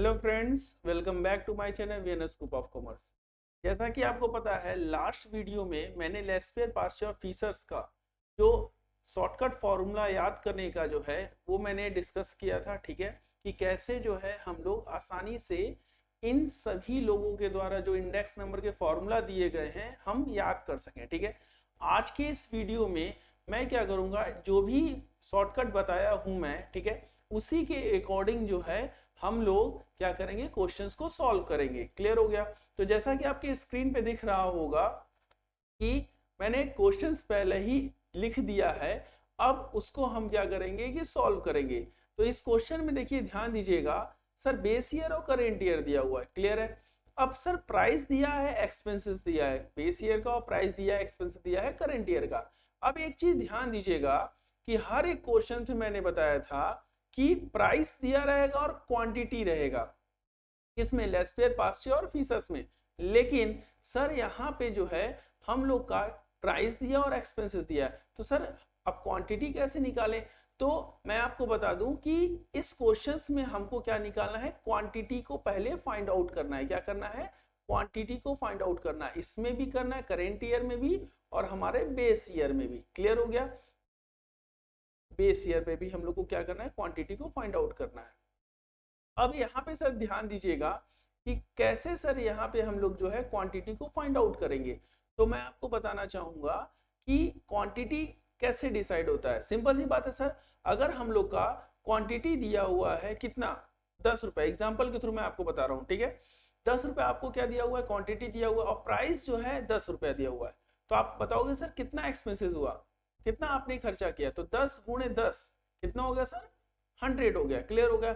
Hello friends, welcome back to my channel VNS group of commerce. जैसा कि आपको पता है, लास्ट वीडियो में मैंने लेस्पेयर पास्चर फीचर्स का जो शॉर्टकट फॉर्मूला याद करने का जो है वो मैंने डिस्कस किया था। ठीक है, कि कैसे जो है हम लोग आसानी से इन सभी लोगों के द्वारा जो इंडेक्स नंबर के फॉर्मूला दिए गए हैं हम याद कर सकें। ठीक है, आज के इस वीडियो में मैं क्या करूंगा, जो भी शॉर्टकट बताया हूं मैं, ठीक है, उसी के अकॉर्डिंग जो है हम लोग क्या करेंगे, क्वेश्चंस को सॉल्व करेंगे। क्लियर हो गया? तो जैसा कि आपके स्क्रीन पे दिख रहा होगा कि मैंने क्वेश्चंस पहले ही लिख दिया है, अब उसको हम क्या करेंगे कि सॉल्व करेंगे। तो इस क्वेश्चन में देखिए, ध्यान दीजिएगा, सर बेस ईयर और करेंट ईयर दिया हुआ है। क्लियर है? अब सर प्राइस दिया है, एक्सपेंसेस दिया है, बेस ईयर का, और प्राइस दिया है, एक्सपेंसेस दिया है करेंट ईयर का। अब एक चीज ध्यान दीजिएगा कि हर एक क्वेश्चन में मैंने बताया था कि प्राइस दिया रहेगा और क्वांटिटी रहेगा, किसमें, लेस्पेयर पास्चर और फीसस में। लेकिन सर यहाँ पे जो है हम लोग का प्राइस दिया और एक्सपेंसेस दिया है, तो सर अब क्वांटिटी कैसे निकालें? तो मैं आपको बता दूं कि इस क्वेश्चंस में हमको क्या निकालना है, क्वांटिटी को पहले फाइंड आउट करना है। क्या करना है? क्वांटिटी को फाइंड आउट करना है। इसमें भी करना है, करेंट ईयर में भी और हमारे बेस ईयर में भी। क्लियर हो गया? बेस ईयर पे भी हम लोग को क्या करना है, क्वांटिटी को फाइंड आउट करना है। अब यहाँ पे सर ध्यान दीजिएगा कि कैसे सर यहाँ पे हम लोग जो है क्वांटिटी को फाइंड आउट करेंगे। तो मैं आपको बताना चाहूंगा कि क्वांटिटी कैसे डिसाइड होता है। सिंपल सी बात है सर, अगर हम लोग का क्वांटिटी दिया हुआ है कितना, 10 रुपए, एग्जाम्पल के थ्रू मैं आपको बता रहा हूँ। ठीक है, 10 रुपए आपको क्या दिया हुआ है, क्वांटिटी दिया हुआ है, और प्राइस जो है 10 रुपया दिया हुआ है। तो आप बताओगे सर कितना एक्सपेंसेस हुआ, कितना आपने खर्चा किया, तो 10 × 10 कितना हो गया सर, 100 हो गया। क्लियर हो गया?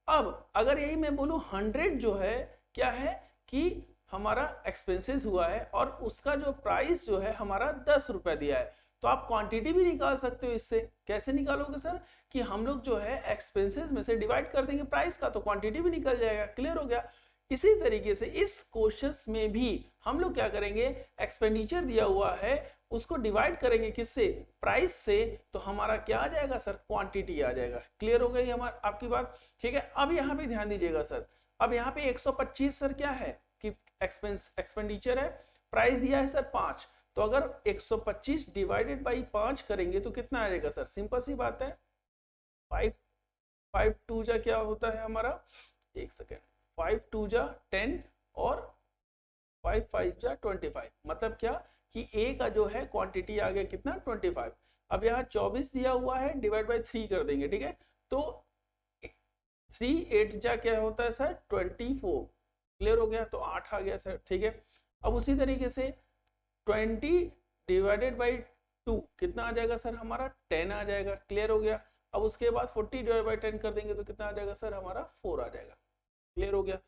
अब अगर यही मैं बोलूं 100 जो है क्या है कि हमारा एक्सपेंसेस हुआ है और उसका जो प्राइस जो है हमारा 10 रुपया दिया है, तो आप क्वांटिटी भी निकाल सकते हो इससे। कैसे निकालोगे सर? कि हम लोग जो है एक्सपेंसेस में से डिवाइड कर देंगे प्राइस का, तो क्वांटिटी भी निकल जाएगा। क्लियर हो गया? इसी तरीके से इस क्वेश्चंस में भी हम लोग क्या करेंगे, एक्सपेंडिचर दिया हुआ है उसको डिवाइड करेंगे किससे, प्राइस से, तो हमारा क्या आ जाएगा सर, क्वांटिटी आ जाएगा। क्लियर हो गई हमारी आपकी बात? ठीक है, अब यहाँ पे ध्यान दीजिएगा सर, अब यहाँ पे 125 सर क्या है कि एक्सपेंडिचर है, प्राइस दिया है सर 5, तो अगर 125 डिवाइडेड बाई 5 करेंगे तो कितना आ जाएगा सर, सिंपल सी बात है, 5, 5 2 जा क्या होता है हमारा, एक सेकेंड, 5 2 जा 10 और 5 5 जा 25, मतलब क्या कि ए का जो है क्वांटिटी आ गया कितना, 25। अब यहाँ 24 दिया हुआ है, डिवाइड बाई 3 कर देंगे। ठीक है, तो 3 8 जा क्या होता है सर, 24। क्लियर हो गया? तो 8 आ गया सर। ठीक है, अब उसी तरीके से 20 डिवाइडेड बाई 2 कितना आ जाएगा सर हमारा, 10 आ जाएगा। क्लियर हो गया? अब उसके बाद 40 डिवाइड बाई 10 कर देंगे तो कितना आ जाएगा सर हमारा, 4 आ जाएगा। क्लियर हो गया?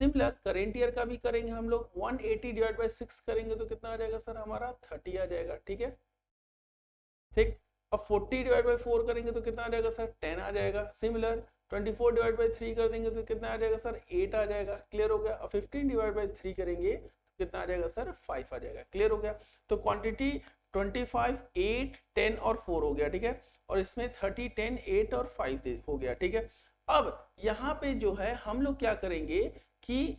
सिमिलर करेंट ईयर का भी करेंगे हम लोग, 180 डिवाइड बाई 6 करेंगे तो कितना आ जाएगा सर हमारा, 30 आ जाएगा। ठीक है, ठीक। अब 40 डिवाइड बाई 4 करेंगे तो कितना आ जाएगा सर, 10 आ जाएगा। सिमिलर 24 डिवाइड बाई 3 कर देंगे तो कितना आ जाएगा सर, 8 आ जाएगा। क्लियर हो गया? अब 15 डिवाइड बाई 3 करेंगे तो कितना आ जाएगा सर, 5 आ जाएगा। क्लियर हो गया? तो क्वांटिटी 25 8 10 और 4 हो गया। ठीक है, और इसमें 30 10 8 और 5 हो गया। ठीक है, अब यहाँ पे जो है हम लोग क्या करेंगे कि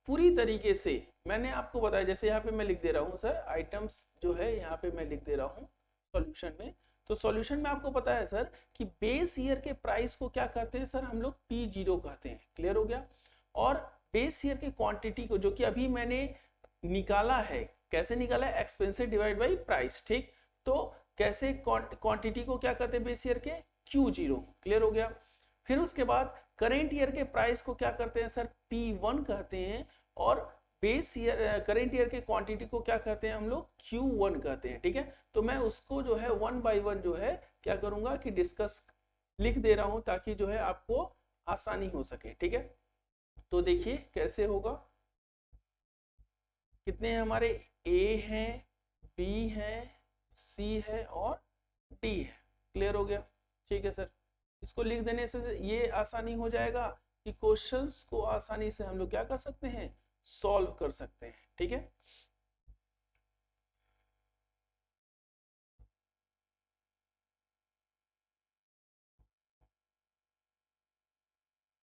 पूरी तरीके से मैंने आपको बताया, जैसे यहाँ पे मैं लिख दे रहा हूँ सर, आइटम्स जो है यहाँ पे मैं लिख दे रहा हूँ सॉल्यूशन में। तो सॉल्यूशन में आपको पता है सर कि बेस ईयर के प्राइस को क्या कहते हैं सर, हम लोग P0 कहते हैं। क्लियर हो गया? और बेस ईयर के क्वांटिटी को, जो कि अभी मैंने निकाला है, कैसे निकाला है, एक्सपेंसेस डिवाइड बाई प्राइस। ठीक, तो कैसे क्वांटिटी को क्या कहते हैं बेस ईयर के, Q0। क्लियर हो गया? फिर उसके बाद करेंट ईयर के प्राइस को क्या करते हैं सर, P1 कहते हैं, और बेस ईयर करेंट ईयर के क्वांटिटी को क्या कहते हैं हम लोग, Q1 कहते हैं। ठीक है, तो मैं उसको जो है 1 बाई 1 जो है क्या करूंगा कि डिस्कस लिख दे रहा हूं, ताकि जो है आपको आसानी हो सके। ठीक है, तो देखिए कैसे होगा, कितने हैं हमारे, ए है, बी है, सी है और डी है। क्लियर हो गया? ठीक है सर, इसको लिख देने से ये आसानी हो जाएगा कि क्वेश्चंस को आसानी से हम लोग क्या कर सकते हैं, सॉल्व कर सकते हैं। ठीक है,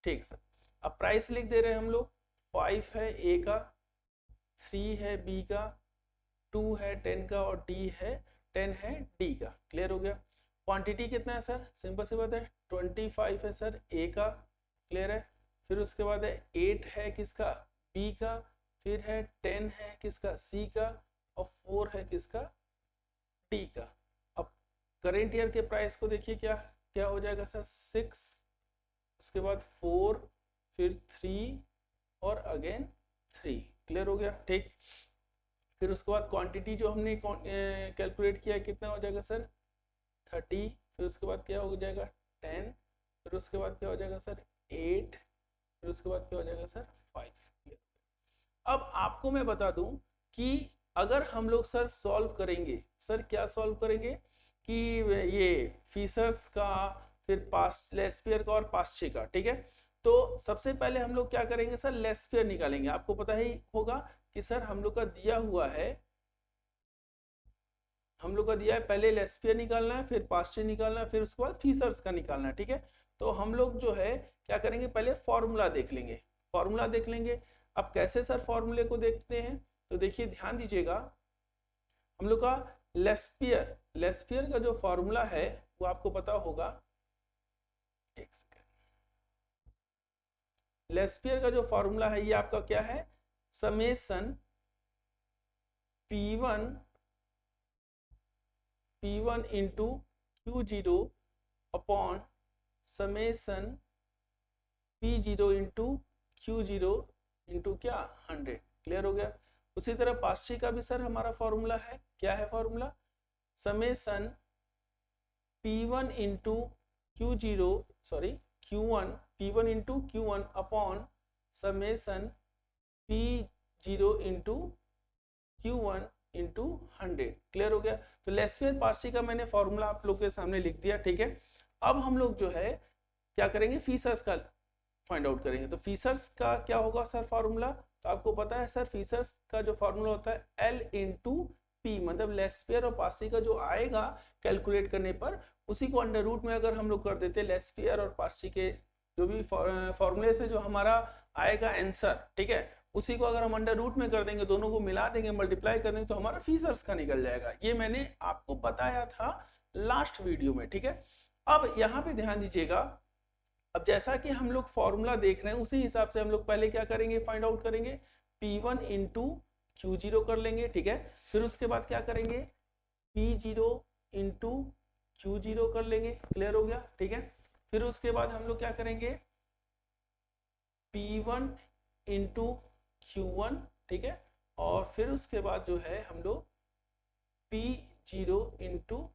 ठीक सर। अब प्राइस लिख दे रहे हैं हम लोग, 5 है ए का, 3 है बी का, 2 है 10 का और डी है 10 है डी का। क्लियर हो गया। क्वांटिटी कितना है सर, सिंपल सी बात है 25 है सर ए का। क्लियर है। फिर उसके बाद है 8 है किसका, बी का, फिर है 10 है किसका, सी का, और 4 है किसका, डी का। अब करेंट ईयर के प्राइस को देखिए क्या क्या हो जाएगा सर, 6, उसके बाद 4, फिर 3 और अगेन 3। क्लियर हो गया। ठीक। फिर उसके बाद क्वांटिटी जो हमने कैलकुलेट किया है कितना हो जाएगा सर, 30। फिर उसके बाद क्या हो जाएगा 10, फिर उसके बाद क्या हो जाएगा सर 8, फिर उसके बाद क्या हो जाएगा सर 5। अब आपको मैं बता दूं कि अगर हम लोग सर सॉल्व करेंगे, सर क्या सॉल्व करेंगे कि ये फीसर्स का, फिर पास्ट लेस्पियर का और पास्चे का। ठीक है। तो सबसे पहले हम लोग क्या करेंगे सर, लेस्पियर निकालेंगे। आपको पता ही होगा कि सर हम लोग का दिया हुआ है, हम लोग का दिया है पहले लेस्पियर निकालना है, फिर पास्चे निकालना है, फिर उसके बाद फीसर्स का निकालना है। ठीक है। तो हम लोग जो है क्या करेंगे, पहले फॉर्मूला देख लेंगे, फॉर्मूला देख लेंगे। अब कैसे सर फॉर्मूले को देखते हैं, तो देखिए ध्यान दीजिएगा, हम लोग का लेस्पियर, लेस्पियर का जो फॉर्मूला है वो आपको पता होगा, एक सेकेंड, लेस्पियर का जो फॉर्मूला है ये आपका क्या है, summation P1 into Q0 upon summation P0 into Q0 into क्या 100। क्लियर हो गया। उसी तरह पास्चे का भी सर हमारा फॉर्मूला है, क्या है formula, summation P1 into Q0 sorry Q1 P1 into Q1 upon summation P0 into Q1 into 100। Clear हो गया। तो लेस्पियर पास्चे का मैंने फॉर्मूला आप लोग के सामने लिख दिया। ठीक है। अब हम लोग जो है क्या करेंगे, फीसर्स का फाइंड आउट करेंगे। तो फीसर्स का क्या होगा सर फॉर्मूला, तो आपको पता है सर फीसर्स का जो फॉर्मूला होता है L इंटू पी, मतलब लेस्पियर और पास्चे का जो आएगा कैलकुलेट करने पर, उसी को अंडर रूट में अगर हम लोग कर देते लेस्पियर और पास्चे के जो भी फॉर्मूले से जो हमारा आएगा आंसर, ठीक है, उसी को अगर हम अंडर रूट में कर देंगे, दोनों को मिला देंगे, मल्टीप्लाई कर देंगे, तो हमारा फीसर्स का निकल जाएगा। ये मैंने आपको बताया था लास्ट वीडियो में। ठीक है। अब यहाँ पे ध्यान दीजिएगा, अब जैसा कि हम लोग फॉर्मूला देख रहे हैं उसी हिसाब से हम लोग पहले क्या करेंगे, फाइंड आउट करेंगे, P1 इंटू Q0 कर लेंगे। ठीक है। फिर उसके बाद क्या करेंगे, P0 इंटू Q0 कर लेंगे। क्लियर हो गया। ठीक है। फिर उसके बाद हम लोग क्या करेंगे, P1 इंटू Q1। ठीक है। और फिर उसके बाद जो है हम लोग P0 इंटू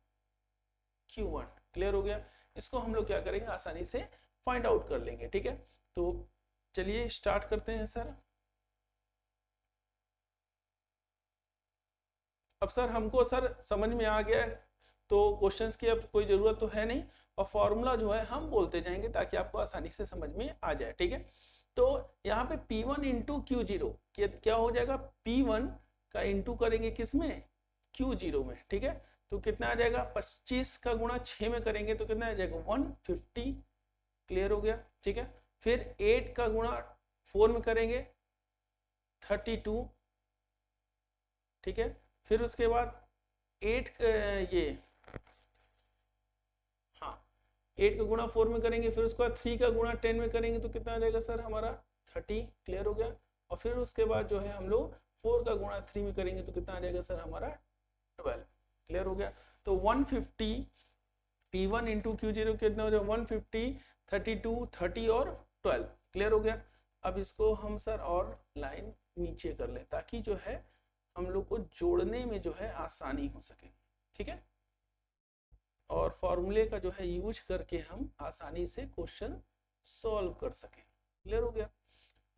Q1। क्लियर हो गया। इसको हम लोग क्या करेंगे, आसानी से फाइंड आउट कर लेंगे। ठीक है। तो चलिए स्टार्ट करते हैं सर। अब सर हमको सर समझ में आ गया है, तो क्वेश्चंस की अब कोई ज़रूरत तो है नहीं, और फॉर्मूला जो है हम बोलते जाएंगे ताकि आपको आसानी से समझ में आ जाए। ठीक है। तो यहाँ पे P1 इंटू Q0 क्या हो जाएगा, P1 का इंटू करेंगे किस में, Q0 में। ठीक है। तो कितना आ जाएगा, 25 का गुणा 6 में करेंगे तो कितना आ जाएगा 150। क्लियर हो गया। ठीक है। फिर 8 का गुणा 4 में करेंगे 32। ठीक है। फिर उसके बाद 8 ये हाँ 8 का गुणा 4 में करेंगे, फिर उसके बाद 3 का गुणा 10 में करेंगे तो कितना आ जाएगा सर हमारा 30। क्लियर हो गया। और फिर उसके बाद जो है हम लोग 4 का गुणा 3 में करेंगे तो कितना आ जाएगा सर हमारा 12। क्लियर हो गया। तो 150 P1 इंटू Q0 कितना हो जाएगा 150, 32, 30 और 12। क्लियर हो गया। अब इसको हम सर और लाइन नीचे कर लें ताकि जो है हम लोग को जोड़ने में जो है आसानी हो सके। ठीक है। और फॉर्मूले का जो है यूज करके हम आसानी से क्वेश्चन सॉल्व कर सकें। क्लियर हो गया।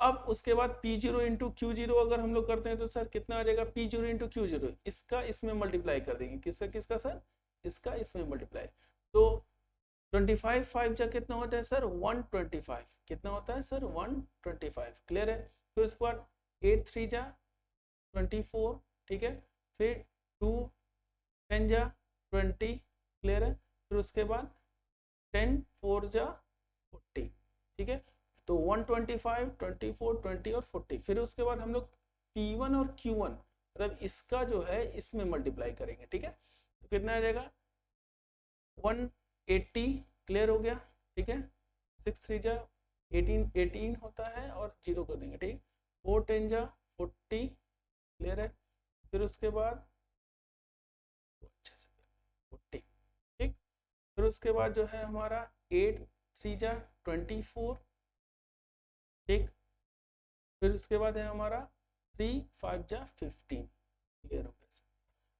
अब उसके बाद P0 इंटू Q0 अगर हम लोग करते हैं तो सर कितना आ जाएगा, P0 इंटू Q0 इसका इसमें मल्टीप्लाई कर देंगे, किसका किसका सर, इसका इसमें मल्टीप्लाई। तो 25 5 जा कितना होता है सर 125, कितना होता है सर 125। क्लियर है। फिर उसके बाद 8 3 जा 24। ठीक है। फिर 2 10 जा 20। क्लियर है। फिर उसके बाद 10 4 जा 40। ठीक है। तो 125, 24, 20 और 40। फिर उसके बाद हम लोग P1 और Q1 मतलब इसका जो है इसमें मल्टीप्लाई करेंगे, ठीक है। तो कितना आ जाएगा 180, क्लियर हो गया, ठीक है। 6 3 जा 18 होता है और 0 कर देंगे, ठीक। 4 10 जा 40, क्लियर है। फिर उसके बाद अच्छे से 40, ठीक। फिर उसके बाद जो है हमारा 8 3 जा 24, ठीक। फिर उसके बाद है हमारा 3 5 जा 15, क्लियर हो गया।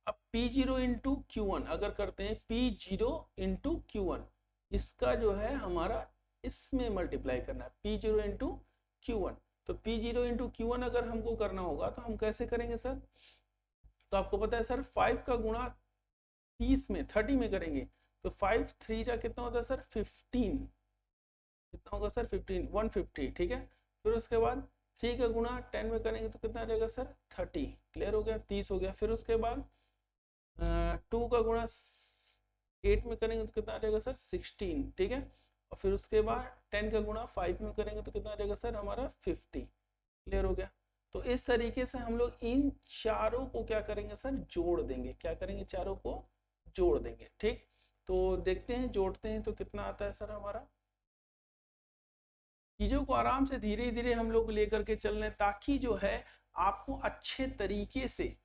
अब P0 इंटू Q1 अगर करते हैं, P0 इंटू Q1 इसका जो है हमारा इसमें मल्टीप्लाई करना है, P0 इंटू Q1। तो P0 इंटू Q1 अगर हमको करना होगा तो हम कैसे करेंगे सर? तो आपको पता है सर 5 का गुणा 30 में 30 में करेंगे तो 5 3 जा कितना होता है सर 15, कितना होगा सर 15 150, ठीक है। फिर उसके बाद 3 का गुणा 10 में करेंगे तो कितना आ जाएगा सर 30, क्लियर हो गया, 30 हो गया। फिर उसके बाद 2 का गुणा 8 में करेंगे तो कितना आ जाएगा सर 16, ठीक है। और फिर उसके बाद 10 का गुणा 5 में करेंगे तो कितना आ जाएगा सर हमारा 50, क्लियर हो गया। तो इस तरीके से हम लोग इन चारों को क्या करेंगे सर जोड़ देंगे, क्या करेंगे चारों को जोड़ देंगे, ठीक। तो देखते हैं जोड़ते हैं तो कितना आता है सर हमारा। चीजों को आराम से धीरे धीरे हम लोग लेकर के चल रहे हैं ताकि जो है आपको अच्छे तरीके से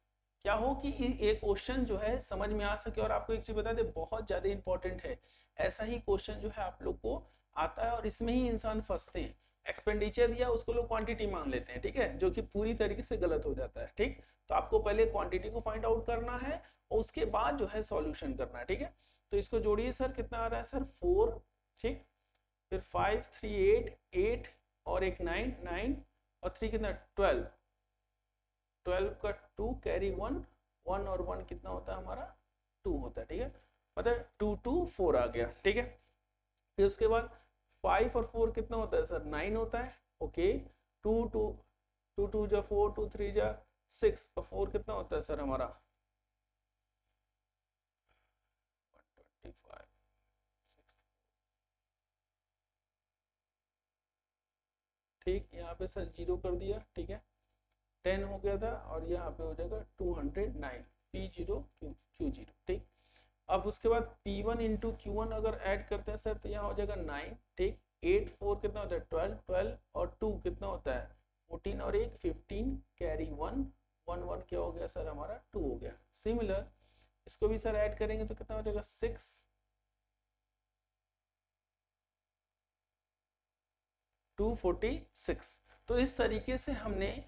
क्या हो कि एक क्वेश्चन जो है समझ में आ सके। और आपको एक चीज बता दे बहुत ज्यादा इंपॉर्टेंट है, ऐसा ही क्वेश्चन जो है आप लोग को आता है और इसमें ही इंसान फंसते हैं। एक्सपेंडिचर दिया उसको लोग क्वांटिटी मान लेते हैं, ठीक है, जो कि पूरी तरीके से गलत हो जाता है, ठीक। तो आपको पहले क्वांटिटी को फाइंड आउट करना है और उसके बाद जो है सॉल्यूशन करना है, ठीक है। तो इसको जोड़िए सर, कितना आ रहा है सर 4, ठीक। फिर 5 3 8 8 और एक 9 9 और 3 कितना 12 12 का 2 कैरी 1 1 और 1 कितना होता है हमारा 2 होता है, ठीक है। मतलब 2 2 4 आ गया, ठीक है। फिर उसके बाद 5 और 4 कितना होता है सर 9 होता है, ओके। 2 2 2 2 जा 4 2 3 जा 6 और 4 कितना होता है सर हमारा 125 ठीक। यहाँ पे सर 0 कर दिया, ठीक है। 10 हो गया था और यहाँ पे हो जाएगा 209 P0 Q0, ठीक। अब उसके बाद P1 इंटू Q1 अगर ऐड करते हैं सर तो यहाँ हो जाएगा 9, ठीक। 8 4 कितना होता है 12 12 और 2 कितना होता है 14 और एक 15 कैरी 1 1 1 क्या हो गया सर हमारा 2 हो गया। सिमिलर इसको भी सर ऐड करेंगे तो कितना हो जाएगा 6 246। तो इस तरीके से हमने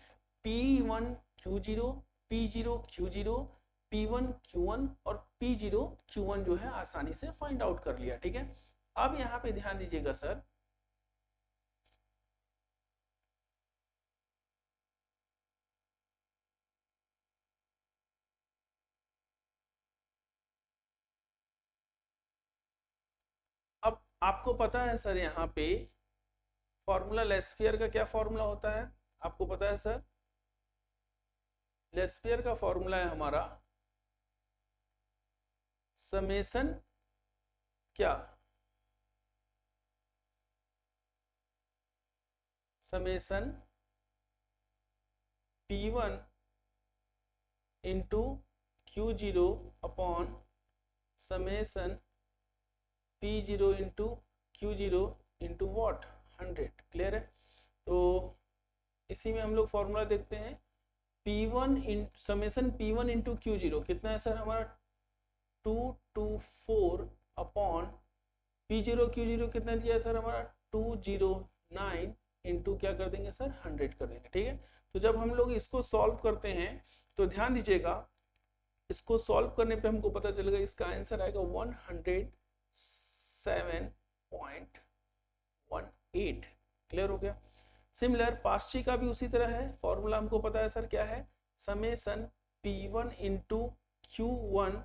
P1 Q0 P0 Q0 P1 Q1 और P0 Q1 जो है आसानी से फाइंड आउट कर लिया, ठीक है। अब यहाँ पे ध्यान दीजिएगा सर, अब आपको पता है सर यहाँ पे फॉर्मूला लेस्पियर का क्या फॉर्मूला होता है, आपको पता है सर? लेस्पियर का फॉर्मूला है हमारा समेसन क्या, summation P1 into Q0 upon summation P0 into Q0 into what 100, clear है। तो इसी में हम लोग फॉर्मूला देखते हैं P1 इन समेसन P1 इंटू Q0 कितना है सर हमारा 224 अपॉन P0 Q0 कितना दिया है सर हमारा 209 इंटू क्या कर देंगे सर 100 कर देंगे, ठीक है। तो जब हम लोग इसको सॉल्व करते हैं तो ध्यान दीजिएगा, इसको सॉल्व करने पे हमको पता चलेगा इसका आंसर आएगा 107.18, क्लियर हो गया। सिमिलर पास्ची का भी उसी तरह है, फॉर्मूला हमको पता है सर क्या है summation P1 into Q1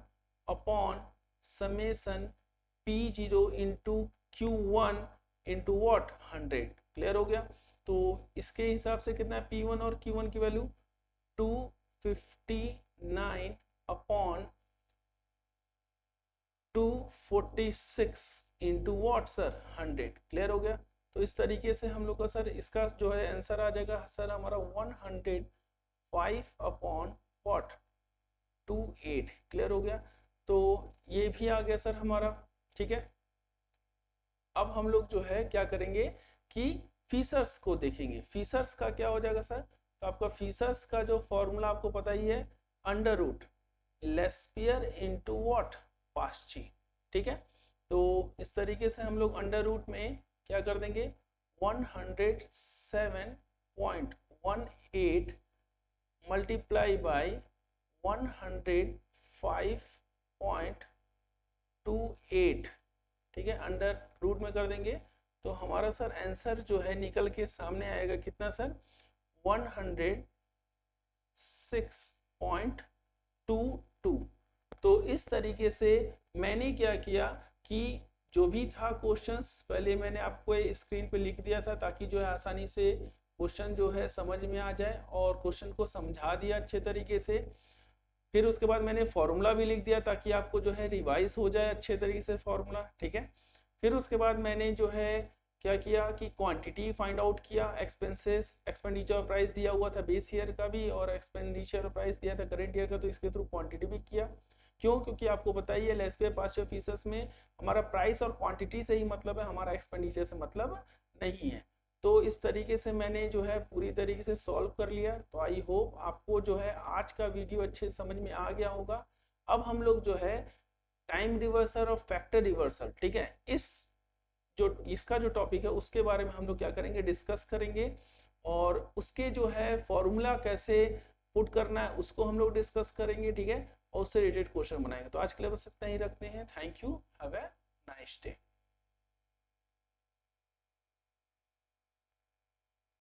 upon summation P0 into Q1 into what 100, clear हो गया। तो इसके हिसाब से कितना है P1 और Q1 की value 259 upon 246 into what sir 100, clear हो गया। तो इस तरीके से हम लोग का सर इसका जो है आंसर आ जाएगा सर हमारा 105 अपॉन वॉट 28। क्लियर हो गया, तो ये भी आ गया सर हमारा। ठीक है, अब हम लोग जो है क्या करेंगे कि फीसर्स को देखेंगे। फीसर्स का क्या हो जाएगा सर, तो आपका फीसर्स का जो फॉर्मूला आपको पता ही है, under root Laspeyres into what पास्ची। ठीक है, तो इस तरीके से हम लोग अंडर रूट में क्या कर देंगे 107.18 मल्टीप्लाई बाई 105.28। ठीक है, अंडर रूट में कर देंगे तो हमारा सर आंसर जो है निकल के सामने आएगा कितना सर 106.22। तो इस तरीके से मैंने क्या किया कि जो भी था क्वेश्चंस पहले मैंने आपको स्क्रीन पे लिख दिया था ताकि जो है आसानी से क्वेश्चन जो है समझ में आ जाए, और क्वेश्चन को समझा दिया अच्छे तरीके से। फिर उसके बाद मैंने फॉर्मूला भी लिख दिया ताकि आपको जो है रिवाइज हो जाए अच्छे तरीके से फॉर्मूला। ठीक है, फिर उसके बाद मैंने जो है क्या किया कि क्वांटिटी फाइंड आउट किया, एक्सपेंसेस एक्सपेंडिचर प्राइस दिया हुआ था बेस ईयर का भी और एक्सपेंडिचर प्राइस दिया था करेंट ईयर का, तो इसके थ्रू क्वांटिटी भी किया। क्यों, क्योंकि आपको बताइए लेस्पियर पास्चर फीसर्स में हमारा प्राइस और क्वांटिटी से ही मतलब है, हमारा एक्सपेंडिचर से मतलब नहीं है। तो इस तरीके से मैंने जो है पूरी तरीके से सॉल्व कर लिया। तो आई होप आपको जो है आज का वीडियो अच्छे समझ में आ गया होगा। अब हम लोग जो है टाइम रिवर्सल और फैक्टर रिवर्सल, ठीक है, इसका जो टॉपिक है उसके बारे में हम लोग क्या करेंगे डिस्कस करेंगे, और उसके जो है फॉर्मूला कैसे पुट करना है उसको हम लोग डिस्कस करेंगे। ठीक है, और उससे रिलेटेड क्वेश्चन बनाएंगे। तो आज के लिए बस इतना ही रखते हैं। Thank you, have a nice day.